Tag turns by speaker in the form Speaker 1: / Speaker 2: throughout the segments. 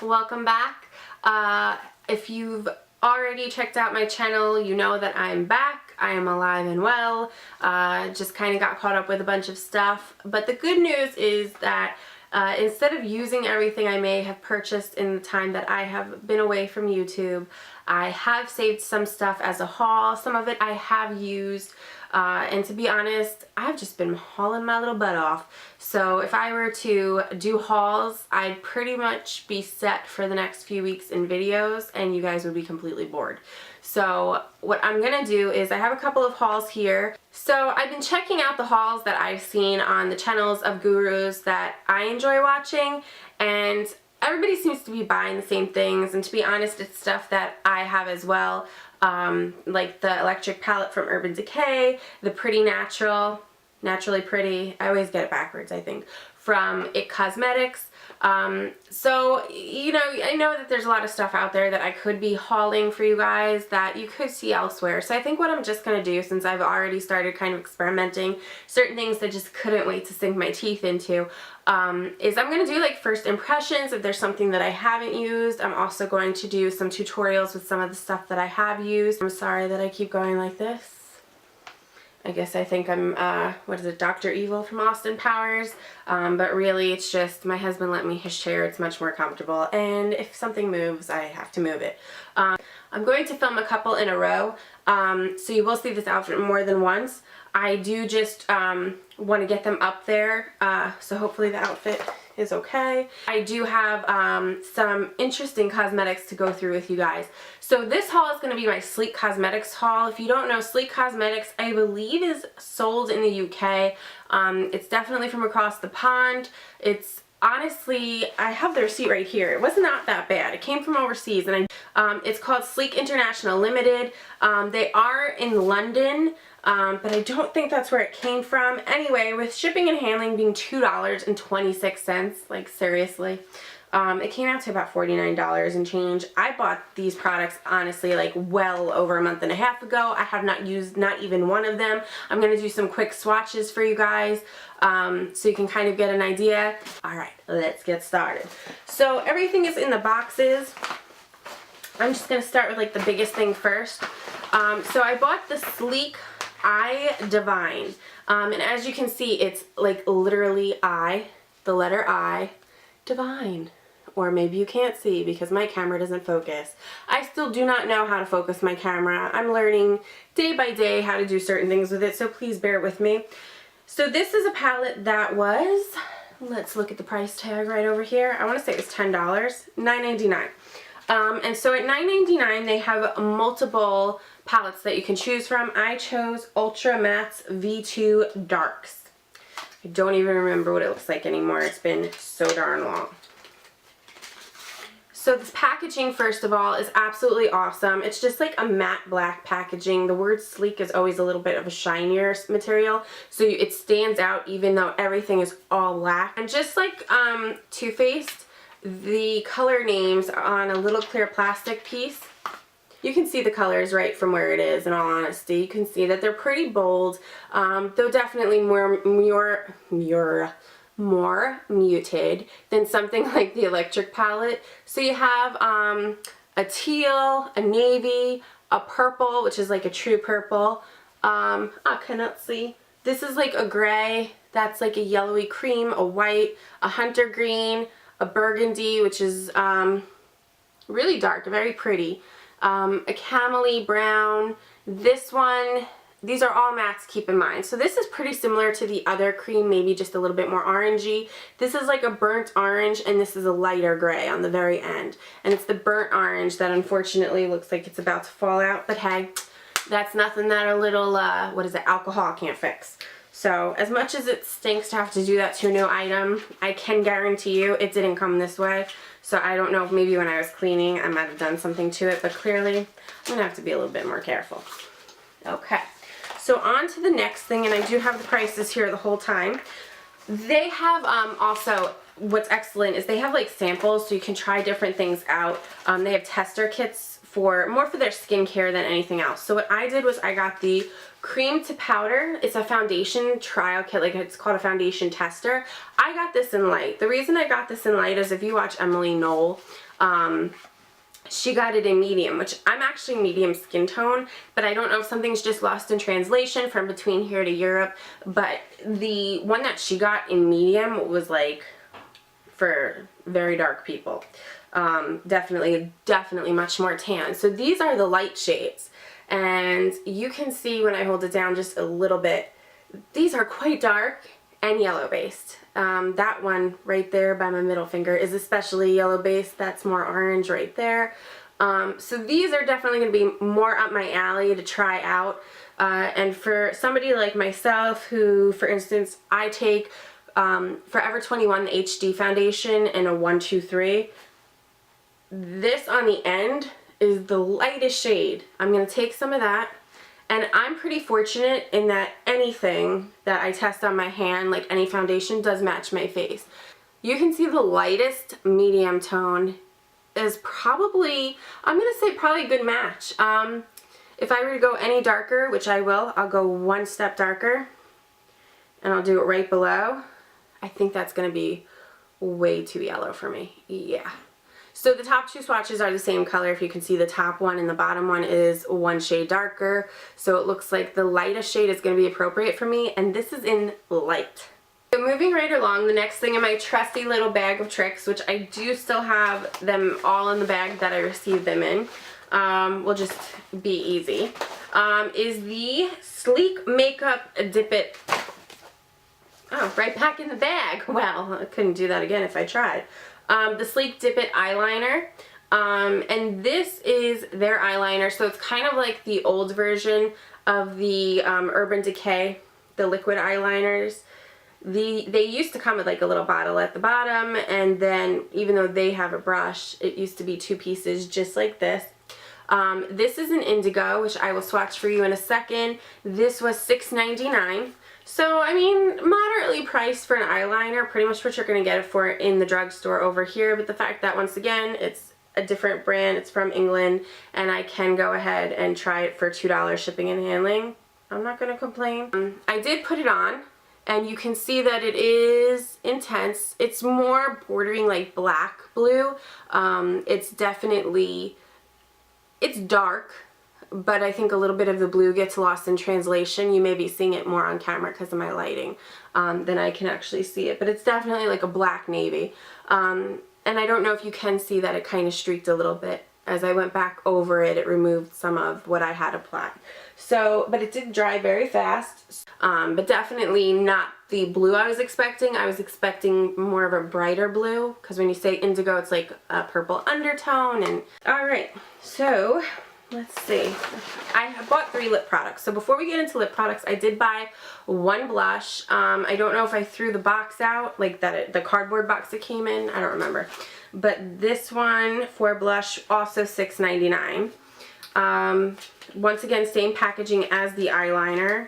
Speaker 1: welcome back. If you've already checked out my channel, you know that I'm back. I am alive and well. Just kind of got caught up with a bunch of stuff. But the good news is that instead of using everything I may have purchased in the time that I have been away from YouTube, I have saved some stuff as a haul. Some of it I have used. And to be honest, I've just been hauling my little butt off. So if I were to do hauls, I'd pretty much be set for the next few weeks in videos and you guys would be completely bored. So what I'm gonna do is I have a couple of hauls here. So I've been checking out the hauls that I've seen on the channels of gurus that I enjoy watching, and everybody seems to be buying the same things, and to be honest, it's stuff that I have as well. Like the electric palette from Urban Decay, the Pretty Naturally Pretty, I always get it backwards I think, from It Cosmetics. So, you know, I know that there's a lot of stuff out there that I could be hauling for you guys that you could see elsewhere. So I think what I'm just going to do, since I've already started kind of experimenting, certain things that just couldn't wait to sink my teeth into, is I'm going to do like first impressions if there's something that I haven't used. I'm also going to do some tutorials with some of the stuff that I have used. I'm sorry that I keep going like this. I guess I think I'm, what is it, Dr. Evil from Austin Powers, but really it's just my husband lent me his chair. It's much more comfortable, and if something moves, I have to move it. I'm going to film a couple in a row, so you will see this outfit more than once. I do just want to get them up there, so hopefully the outfit is okay. I do have some interesting cosmetics to go through with you guys. So this haul is going to be my Sleek Cosmetics haul. If you don't know, Sleek Cosmetics, I believe, is sold in the UK. It's definitely from across the pond. It's honestly, I have the receipt right here. It was not that bad. It came from overseas, and it's called Sleek International Limited. They are in London. But I don't think that's where it came from. Anyway, with shipping and handling being $2.26, like seriously, it came out to about $49 and change. I bought these products honestly like well over a month and a half ago. I have not used not even one of them. I'm going to do some quick swatches for you guys so you can kind of get an idea. Alright, let's get started. So everything is in the boxes. I'm just going to start with like the biggest thing first. So I bought the Sleek I Divine, and as you can see, it's like literally I, the letter I, Divine. Or maybe you can't see because my camera doesn't focus. I still do not know how to focus my camera. I'm learning day by day how to do certain things with it, so please bear with me. So this is a palette that was, let's look at the price tag right over here. I want to say it was $10, $9.99. And so at $9.99 they have multiple palettes that you can choose from. I chose Ultra Matte's V2 Darks. I don't even remember what it looks like anymore. It's been so darn long. So this packaging, first of all, is absolutely awesome. It's just like a matte black packaging. The word sleek is always a little bit of a shinier material, so it stands out even though everything is all black. And just like Too Faced, the color names are on a little clear plastic piece. You can see the colors right from where it is, in all honesty. You can see that they're pretty bold, though definitely more muted than something like the electric palette. So you have a teal, a navy, a purple, which is like a true purple. I cannot see. This is like a gray, that's like a yellowy cream, a white, a hunter green, a burgundy, which is really dark, very pretty. A camely brown. This one, these are all mattes, keep in mind. So this is pretty similar to the other cream, maybe just a little bit more orangey. This is like a burnt orange, and this is a lighter gray on the very end. And it's the burnt orange that unfortunately looks like it's about to fall out, but hey, that's nothing that a little, what is it, alcohol can't fix. So as much as it stinks to have to do that to a new item, I can guarantee you it didn't come this way. So I don't know if maybe when I was cleaning I might have done something to it, but clearly I'm going to have to be a little bit more careful. Okay, so on to the next thing, and I do have the prices here the whole time. They have also, what's excellent is they have like samples so you can try different things out. They have tester kits more for their skincare than anything else. So what I did was I got the cream to powder. It's a foundation trial kit, like it's called a foundation tester. I got this in light. The reason I got this in light is if you watch Emily Knoll, She got it in medium, which I'm actually medium skin tone, but I don't know if something's just lost in translation from between here to Europe, but the one that she got in medium was like for very dark people. Definitely much more tan. So these are the light shades, and you can see when I hold it down just a little bit, these are quite dark and yellow based. That one right there by my middle finger is especially yellow based. That's more orange right there. So these are definitely going to be more up my alley to try out. And for somebody like myself who, for instance, I take Forever 21 HD foundation in a 123. This on the end is the lightest shade. I'm going to take some of that. And I'm pretty fortunate in that anything that I test on my hand, like any foundation, does match my face. You can see the lightest medium tone is probably, I'm going to say probably a good match. If I were to go any darker, which I will, I'll go one step darker. And I'll do it right below. I think that's going to be way too yellow for me. Yeah. So the top two swatches are the same color. If you can see, the top one and the bottom one is one shade darker. So it looks like the lightest shade is going to be appropriate for me, and this is in light. So moving right along, the next thing in my trusty little bag of tricks, which I do still have them all in the bag that I received them in, will just be easy, is the Sleek Makeup Dip It. Oh, right back in the bag. Well, I couldn't do that again if I tried. The Sleek Dip It eyeliner, and this is their eyeliner, so it's kind of like the old version of the Urban Decay, the liquid eyeliners. They used to come with like a little bottle at the bottom, and then even though they have a brush, it used to be two pieces just like this. This is an indigo, which I will swatch for you in a second. This was $6.99. So, I mean, moderately priced for an eyeliner, pretty much what you're going to get it for in the drugstore over here. But the fact that, once again, it's a different brand, it's from England, and I can go ahead and try it for $2 shipping and handling, I'm not going to complain. I did put it on, and you can see that it is intense. It's more bordering like black blue. It's definitely, it's dark, but I think a little bit of the blue gets lost in translation. You may be seeing it more on camera because of my lighting than I can actually see it, but it's definitely like a black navy. And I don't know if you can see that it kind of streaked a little bit. As I went back over it, it removed some of what I had applied. So, but it did dry very fast, but definitely not the blue I was expecting. I was expecting more of a brighter blue, because when you say indigo, it's like a purple undertone. And all right, so let's see. I bought 3 lip products. So before we get into lip products, I did buy one blush. I don't know if I threw the box out, like that, the cardboard box it came in. I don't remember. But this one for blush, also $6.99. Once again, same packaging as the eyeliner.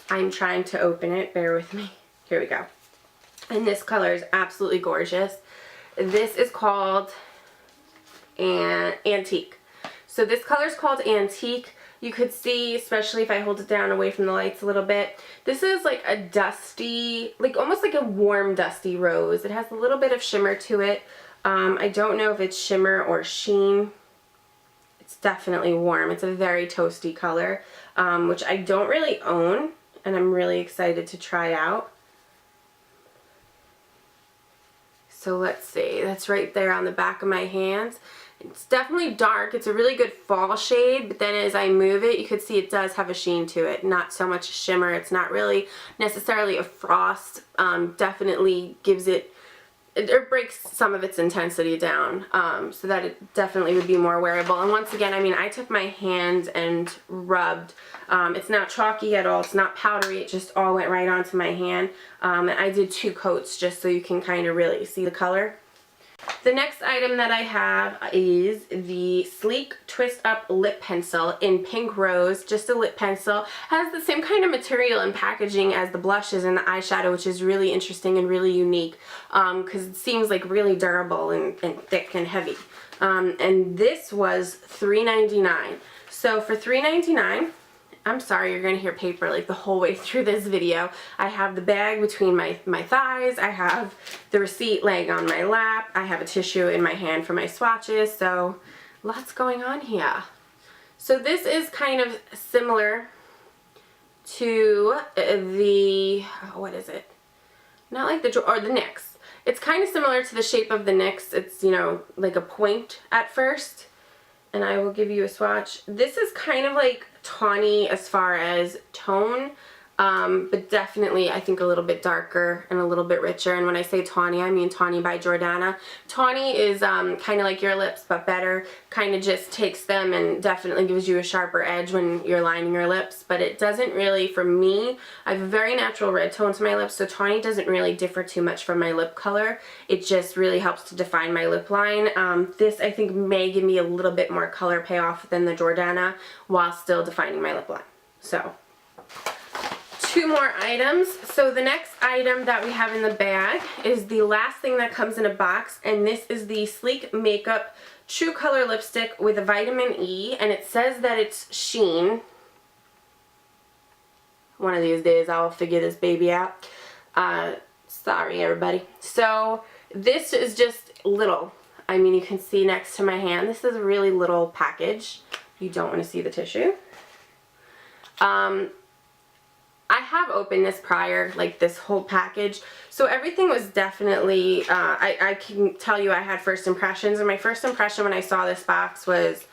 Speaker 1: I'm trying to open it. Bear with me. Here we go. And this color is absolutely gorgeous. This is called Antique. So this color is called Antique. You could see, especially if I hold it down away from the lights a little bit, this is like a dusty, like almost like a warm dusty rose. It has a little bit of shimmer to it. I don't know if it's shimmer or sheen. It's definitely warm. It's a very toasty color, which I don't really own, and I'm really excited to try out. So let's see, that's right there on the back of my hands. It's definitely dark. It's a really good fall shade, but then as I move it, you could see it does have a sheen to it. Not so much shimmer. It's not really necessarily a frost. Definitely gives it, or breaks some of its intensity down, so that it definitely would be more wearable. And once again, I mean, I took my hand and rubbed. It's not chalky at all. It's not powdery. It just all went right onto my hand. And I did 2 coats just so you can kind of really see the color. The next item that I have is the Sleek Twist Up Lip Pencil in Pink Rose. Just a lip pencil. Has the same kind of material and packaging as the blushes and the eyeshadow, which is really interesting and really unique, because it seems like really durable and thick and heavy. And this was $3.99. So for $3.99, I'm sorry, you're gonna hear paper like the whole way through this video. I have the bag between my thighs, I have the receipt laying on my lap, I have a tissue in my hand for my swatches, so lots going on here. So this is kind of similar to the, what is it? Not like the NYX. It's kind of similar to the shape of the NYX. It's, you know, like a point at first. And I will give you a swatch. This is kind of like tawny as far as tone, but definitely I think a little bit darker and a little bit richer. And when I say tawny, I mean Tawny by Jordana. Tawny is kind of like your lips, but better. Kind of just takes them and definitely gives you a sharper edge when you're lining your lips. But it doesn't really, for me, I have a very natural red tone to my lips, so Tawny doesn't really differ too much from my lip color. It just really helps to define my lip line. This I think may give me a little bit more color payoff than the Jordana while still defining my lip line. So, 2 more items. So the next item that we have in the bag is the last thing that comes in a box, and this is the Sleek Makeup True Color Lipstick with a vitamin E, and it says that it's sheen. One of these days I'll figure this baby out. Sorry everybody. So this is just little. I mean, you can see next to my hand, this is a really little package. You don't want to see the tissue. I have opened this prior, like this whole package, so everything was definitely, I can tell you I had first impressions, and my first impression when I saw this box was,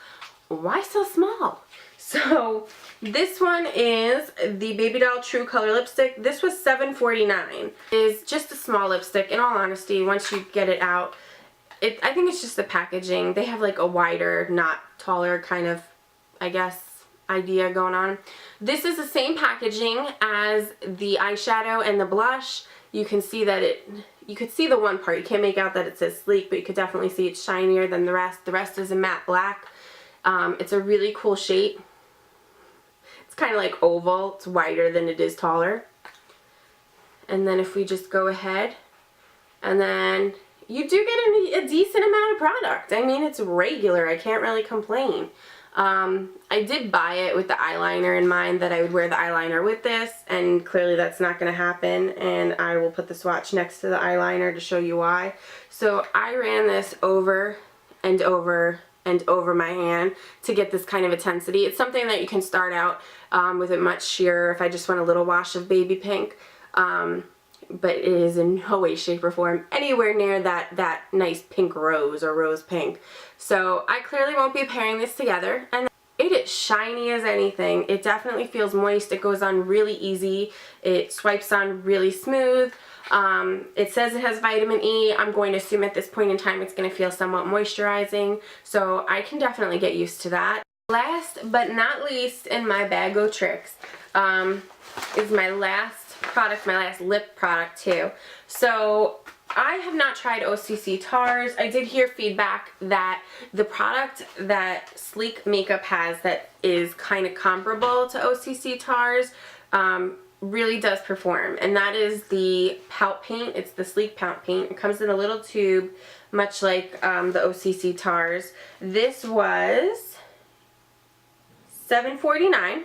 Speaker 1: why so small? So this one is the Baby Doll True Color Lipstick. This was $7.49. It's just a small lipstick. In all honesty, once you get it out, I think it's just the packaging. They have like a wider, not taller kind of, I guess, idea going on. This is the same packaging as the eyeshadow and the blush. You can see that you could see the one part. You can't make out that it says Sleek, but you could definitely see it's shinier than the rest. The rest is a matte black. It's a really cool shape. It's kind of like oval. It's wider than it is taller. And then if we just go ahead, and then you do get a decent amount of product. I mean, it's regular. I can't really complain. I did buy it with the eyeliner in mind, that I would wear the eyeliner with this, and clearly that's not going to happen, and I will put the swatch next to the eyeliner to show you why. So I ran this over and over and over my hand to get this kind of intensity. It's something that you can start out with it much sheerer if I just want a little wash of baby pink, but it is in no way, shape, or form anywhere near that nice pink rose or rose pink. So I clearly won't be pairing this together, and it is shiny as anything. It definitely feels moist. It goes on really easy. It swipes on really smooth. It says it has vitamin E. I'm going to assume at this point in time it's going to feel somewhat moisturizing, so I can definitely get used to that. Last but not least in my bag of tricks is my last product, my last lip product too. So I have not tried OCC Tars. I did hear feedback that the product that Sleek Makeup has that is kind of comparable to OCC Tars really does perform, and that is the Pout Paint. It's the Sleek Pout Paint. It comes in a little tube, much like the OCC Tars. This was $7.49.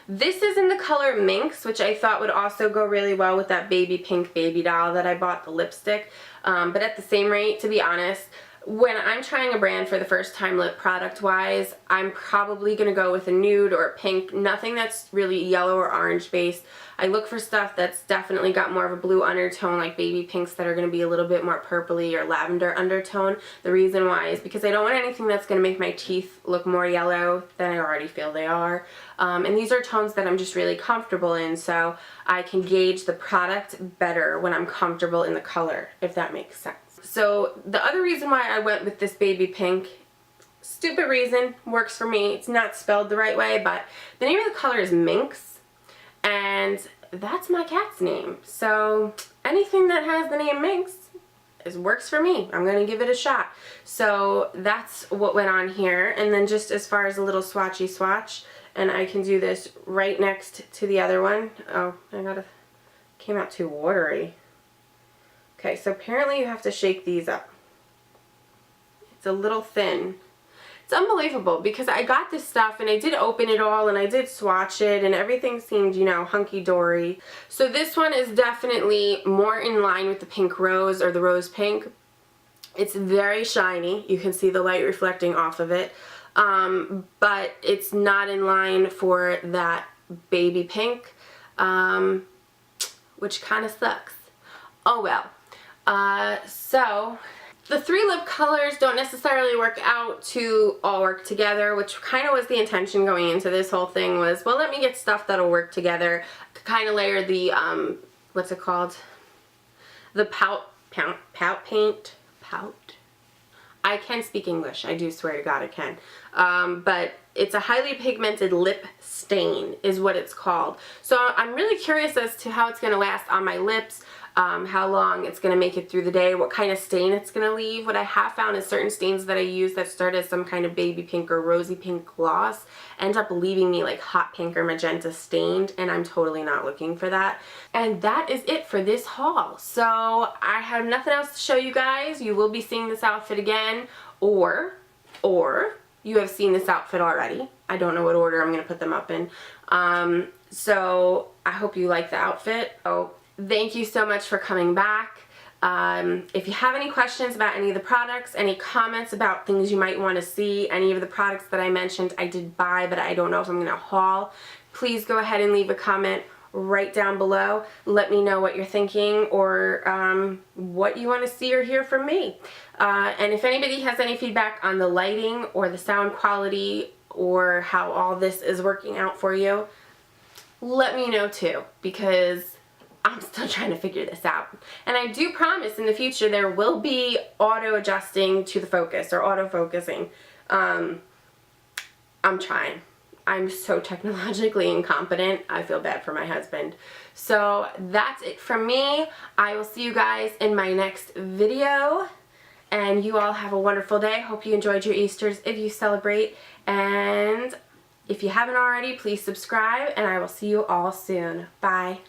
Speaker 1: This is in the color Minx, which I thought would also go really well with that baby pink baby doll that I bought, the lipstick. But at the same rate, to be honest, when I'm trying a brand for the first time lip product wise, I'm probably going to go with a nude or a pink, nothing that's really yellow or orange based. I look for stuff that's definitely got more of a blue undertone, like baby pinks that are going to be a little bit more purpley or lavender undertone. The reason why is because I don't want anything that's going to make my teeth look more yellow than I already feel they are. And these are tones that I'm just really comfortable in, so I can gauge the product better when I'm comfortable in the color, if that makes sense. So the other reason why I went with this baby pink, stupid reason, works for me. It's not spelled the right way, but the name of the color is Minx, and that's my cat's name. So anything that has the name Minx works for me. I'm going to give it a shot. So that's what went on here. And then just as far as a little swatchy swatch, and I can do this right next to the other one. Oh, came out too watery. Okay, so apparently you have to shake these up. It's a little thin. It's unbelievable because I got this stuff and I did open it all and I did swatch it and everything seemed, you know, hunky-dory. So this one is definitely more in line with the pink rose or the rose pink. It's very shiny. You can see the light reflecting off of it. But it's not in line for that baby pink, which kind of sucks. Oh well. So the 3 lip colors don't necessarily work out to all work together, which kind of was the intention going into this whole thing was, well, let me get stuff that'll work together. Kind of layer the, what's it called? The pout paint. I can speak English. I do swear to God I can. But it's a highly pigmented lip stain is what it's called. So I'm really curious as to how it's going to last on my lips, how long it's going to make it through the day, what kind of stain it's going to leave. What I have found is certain stains that I use that start as some kind of baby pink or rosy pink gloss end up leaving me like hot pink or magenta stained, and I'm totally not looking for that. And that is it for this haul. So I have nothing else to show you guys. You will be seeing this outfit again, or you have seen this outfit already. I don't know what order I'm going to put them up in. So I hope you like the outfit. Oh, thank you so much for coming back. If you have any questions about any of the products, any comments about things you might want to see, any of the products that I mentioned I did buy but I don't know if I'm going to haul, please go ahead and leave a comment right down below. Let me know what you're thinking or what you want to see or hear from me. And if anybody has any feedback on the lighting or the sound quality or how all this is working out for you, let me know too, because I'm still trying to figure this out. And I do promise in the future there will be auto adjusting to the focus or auto focusing. I'm trying. I'm so technologically incompetent. I feel bad for my husband. So that's it from me. I will see you guys in my next video. And you all have a wonderful day. Hope you enjoyed your Easters if you celebrate. And if you haven't already, please subscribe. And I will see you all soon. Bye.